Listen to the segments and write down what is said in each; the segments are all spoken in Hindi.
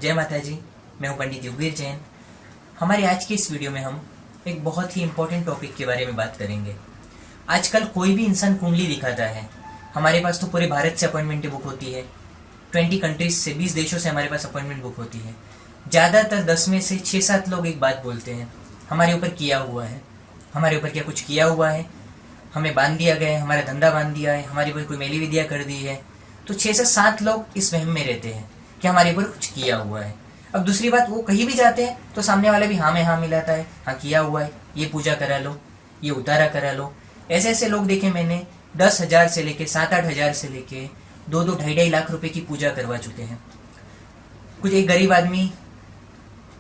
जय माता जी। मैं हूं पंडित युगवीर जैन। हमारे आज की इस वीडियो में हम एक बहुत ही इम्पोर्टेंट टॉपिक के बारे में बात करेंगे। आजकल कोई भी इंसान कुंडली दिखाता है। हमारे पास तो पूरे भारत से अपॉइंटमेंटें बुक होती है। 20 कंट्रीज से, 20 देशों से हमारे पास अपॉइंटमेंट बुक होती है। ज़्यादातर 10 में से 6-7 लोग एक बात बोलते हैं, हमारे ऊपर किया हुआ है। हमारे ऊपर क्या कुछ किया हुआ है, हमें बांध दिया गया है, हमारा धंधा बांध दिया है, हमारे ऊपर कोई मेली विद्या कर दी है। तो 6 से 7 लोग इस वहम में रहते हैं कि हमारे ऊपर कुछ किया हुआ है। अब दूसरी बात, वो कहीं भी जाते हैं तो सामने वाला भी हाँ में हाँ मिलाता है, हाँ किया हुआ है, ये पूजा करा लो, ये उतारा करा लो। ऐसे ऐसे लोग देखे मैंने, 10,000 से लेके 7-8 हज़ार से लेके 2-2, 2.5 लाख रुपए की पूजा करवा चुके हैं। कुछ एक गरीब आदमी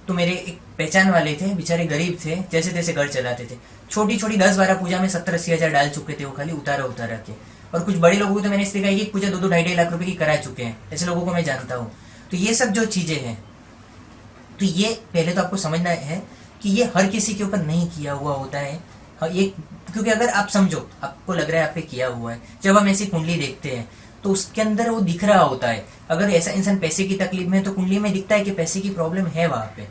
तो मेरे एक पहचान वाले थे, बेचारे गरीब थे, जैसे तैसे घर चलाते थे। छोटी छोटी 10-12 पूजा में 70-80 हज़ार डाल चुके थे वो, खाली उतारा उतारा के। और कुछ बड़े लोगों को तो मैंने इस देखा है कि पूजा 2-2, 2.5 लाख रुपए की करा चुके हैं। ऐसे लोगों को मैं जानता हूँ। तो ये सब जो चीज़ें हैं, तो ये पहले तो आपको समझना है कि ये हर किसी के ऊपर नहीं किया हुआ होता है। हाँ, ये क्योंकि अगर आप समझो, आपको लग रहा है आप पे किया हुआ है, जब हम ऐसी कुंडली देखते हैं तो उसके अंदर वो दिख रहा होता है। अगर ऐसा इंसान पैसे की तकलीफ में है तो कुंडली में दिखता है कि पैसे की प्रॉब्लम है वहाँ पे।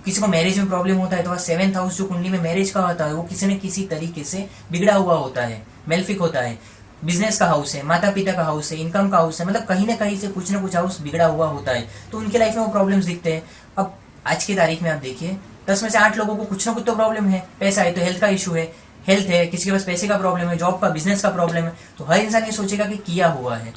किसी को मैरिज में प्रॉब्लम होता है तो वहाँ 7th हाउस जो कुंडली में मैरिज का होता है वो किसी न किसी तरीके से बिगड़ा हुआ होता है, मेलफिक होता है। बिजनेस का हाउस है, माता पिता का हाउस है, इनकम का हाउस है, मतलब कहीं ना कहीं से कुछ ना कुछ हाउस बिगड़ा हुआ होता है, तो उनके लाइफ में वो प्रॉब्लम्स दिखते हैं। अब आज की तारीख में आप देखिए, 10 में से 8 लोगों को कुछ ना कुछ तो प्रॉब्लम है। पैसा है तो हेल्थ का इशू है, हेल्थ है, किसी के पास पैसे का प्रॉब्लम है, जॉब का, बिजनेस का प्रॉब्लम है। तो हर इंसान ये सोचेगा कि किया हुआ है।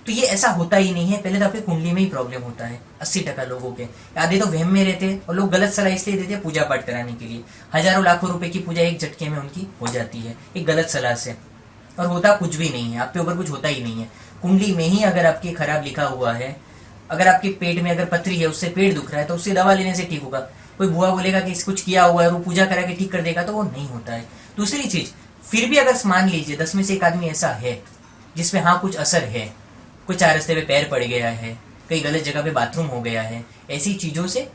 तो ये ऐसा होता ही नहीं है। पहले तो आपकी कुंडली में ही प्रॉब्लम होता है 80% लोगों के। आधे तो वहम में रहते हैं और लोग गलत सलाह इसलिए देते हैं पूजा पाठ कराने के लिए। हजारों लाखों रुपए की पूजा एक झटके में उनकी हो जाती है एक गलत सलाह से, और होता कुछ भी नहीं है, आपके ऊपर कुछ होता ही नहीं है। कुंडली में ही अगर आपके खराब लिखा हुआ है, अगर आपके पेट में अगर पथरी है, उससे पेट दुख रहा है, तो उससे दवा लेने से ठीक होगा। कोई बुआ बोलेगा कि कुछ किया हुआ है, वो पूजा करा के ठीक कर देगा, तो वो नहीं होता है। दूसरी चीज, फिर भी अगर मान लीजिए 10 में से एक आदमी ऐसा है जिसमें हाँ कुछ असर है, कोई 4 रास्ते पे पैर पड़ गया है, कहीं गलत जगह पे बाथरूम हो गया है, ऐसी चीज़ों से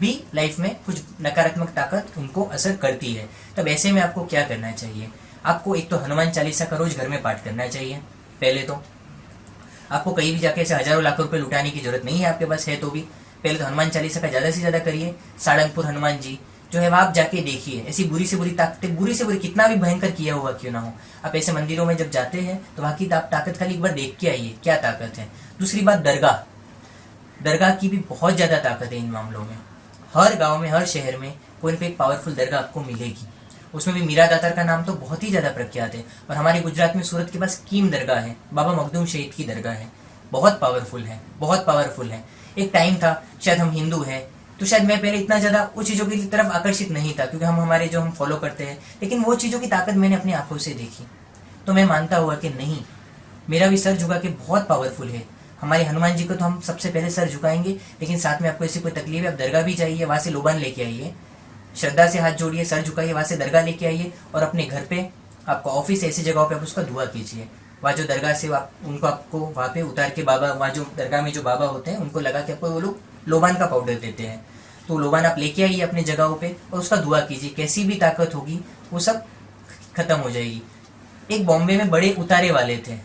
भी लाइफ में कुछ नकारात्मक ताकत उनको असर करती है। तब ऐसे में आपको क्या करना चाहिए? आपको एक तो हनुमान चालीसा का रोज घर में पाठ करना चाहिए। पहले तो आपको कहीं भी जाके ऐसे हजारों लाखों रुपए लुटाने की जरूरत नहीं है, आपके पास है तो भी पहले तो हनुमान चालीसा का ज़्यादा से ज़्यादा करिए। साड़ंगपुर हनुमान जी जो है वह आप जाके देखिए। ऐसी बुरी से बुरी ताकतें, बुरी से बुरी कितना भी भयंकर किया हुआ क्यों ना हो, आप ऐसे मंदिरों में जब जाते हैं तो वहाँ की आप ताकत खाली एक बार देख के आइए, क्या ताकत है। दूसरी बात, दरगाह, दरगाह की भी बहुत ज़्यादा ताकत है इन मामलों में। हर गांव में, हर शहर में कोई ना कोई पावरफुल दरगाह आपको मिलेगी। उसमें भी मीरा दातार का नाम तो बहुत ही ज़्यादा प्रख्यात है। और हमारे गुजरात में सूरत के पास कीम दरगाह है, बाबा मखदूम शहीद की दरगाह है, बहुत पावरफुल है, बहुत पावरफुल है। एक टाइम था, शायद हम हिंदू हैं तो शायद मैं पहले इतना ज़्यादा उस चीज़ों की तरफ आकर्षित नहीं था, क्योंकि हम हमारे जो हम फॉलो करते हैं, लेकिन वो चीज़ों की ताकत मैंने अपनी आंखों से देखी। तो मैं मानता हुआ कि नहीं, मेरा भी सर झुका के बहुत पावरफुल है। हमारे हनुमान जी को तो हम सबसे पहले सर झुकाएंगे, लेकिन साथ में आपको ऐसी कोई तकलीफ है, आप दरगाह भी जाइए, वहाँ से लोबान लेके आइए, श्रद्धा से हाथ जोड़िए, सर झुकाइए, वहाँ से दरगाह लेके आइए, और अपने घर पे, आपका ऑफिस, ऐसी जगहों पे आप उसका दुआ कीजिए। वहाँ जो दरगाह से आप उनको, आपको वहाँ पे उतार के बाबा, वहाँ जो दरगाह में जो बाबा होते हैं उनको लगा के आपको वो लोग लोबान का पाउडर देते हैं। तो लोबान आप लेके आइए अपनी जगहों पे और उसका दुआ कीजिए, कैसी भी ताकत होगी वो सब खत्म हो जाएगी। एक बॉम्बे में बड़े उतारे वाले थे,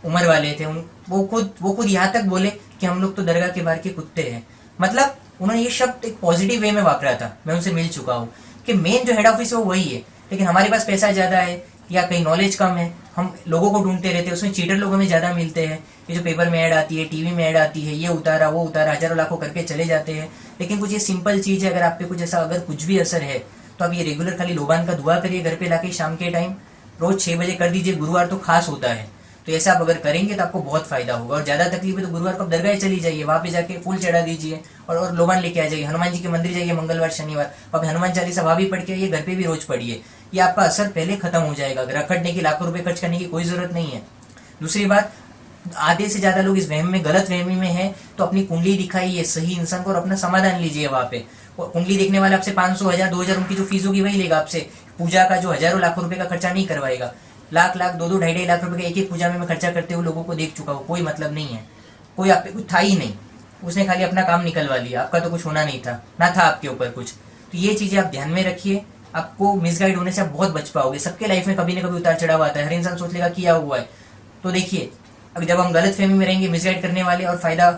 उम्र वाले थे, वो खुद यहाँ तक बोले कि हम लोग तो दरगाह के बाहर के कुत्ते हैं। मतलब उन्होंने ये शब्द एक पॉजिटिव वे में वापरा था। मैं उनसे मिल चुका हूँ कि मेन जो हेड ऑफिस है वो वही है, लेकिन हमारे पास पैसा ज़्यादा है या कहीं नॉलेज कम है, हम लोगों को ढूंढते रहते हैं, उसमें चीटर लोग हमें ज़्यादा मिलते हैं। ये जो पेपर में ऐड आती है, टीवी में ऐड आती है, ये उतारा वो उतारा, हजारों लाखों करके चले जाते हैं। लेकिन कुछ ये सिंपल चीज़ है, अगर आप पे कुछ ऐसा, अगर कुछ भी असर है तो आप ये रेगुलर खाली लोबान का दुआ करिए घर पे लाके शाम के टाइम, रोज 6 बजे कर दीजिए। गुरुवार तो खास होता है, तो ऐसा आप अगर करेंगे तो आपको बहुत फायदा होगा। और ज़्यादा तकलीफ है तो गुरुवार को आप दरगाह चली जाइए, वहाँ पे जाके फूल चढ़ा दीजिए और लोबान लेके आ जाइए। हनुमान जी के मंदिर जाइए मंगलवार शनिवार, अब हनुमान चालीसा वहाँ भी पढ़ के आइए, घर पे भी रोज पढ़िए। ये आपका असर पहले खत्म हो जाएगा। रखड़ने की, लाखों रुपए खर्च करने की कोई जरूरत नहीं है। दूसरी बात, आधे से ज्यादा लोग इस वहम में, गलत वहमी में है, तो अपनी कुंडली दिखाइए सही इंसान को और अपना समाधान लीजिए। वहाँ पे कुंडली देखने वाले आपसे 500, 1000, 2000 उनकी जो फीस होगी वही लेगा आपसे। पूजा का जो हजारों लाखों रुपए का खर्चा नहीं करवाएगा। लाख लाख, 2-2, 2.5 लाख रुपए का एक एक पूजा में मैं खर्चा करते हुए लोगों को देख चुका हूँ। कोई मतलब नहीं है, कोई आप पे कुछ था ही नहीं, उसने खाली अपना काम निकलवा लिया, आपका तो कुछ होना नहीं था, ना था आपके ऊपर कुछ। तो ये चीजें आप ध्यान में रखिए, आपको मिसगाइड होने से आप बहुत बच पाओगे। सबके लाइफ में कभी ना कभी उतार चढ़ाव आता है, हर इंसान सोच लेगा किया हुआ है। तो देखिए, अब जब हम गलत फहमी में रहेंगे, मिसगाइड करने वाले और फायदा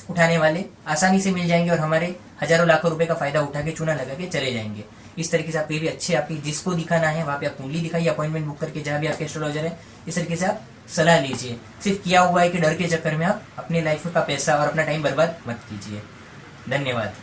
उठाने वाले आसानी से मिल जाएंगे और हमारे हजारों लाखों रुपए का फायदा उठा के चूना लगा के चले जाएंगे। इस तरीके से आप भी अच्छे आपकी जिसको दिखाना है वहां पे आप कुंडली दिखाइए, अपॉइंटमेंट बुक करके जहां भी आपके एस्ट्रोलॉजर है इस तरीके से आप सलाह लीजिए। सिर्फ किया हुआ है कि डर के चक्कर में आप अपनी लाइफ का पैसा और अपना टाइम बर्बाद मत कीजिए। धन्यवाद।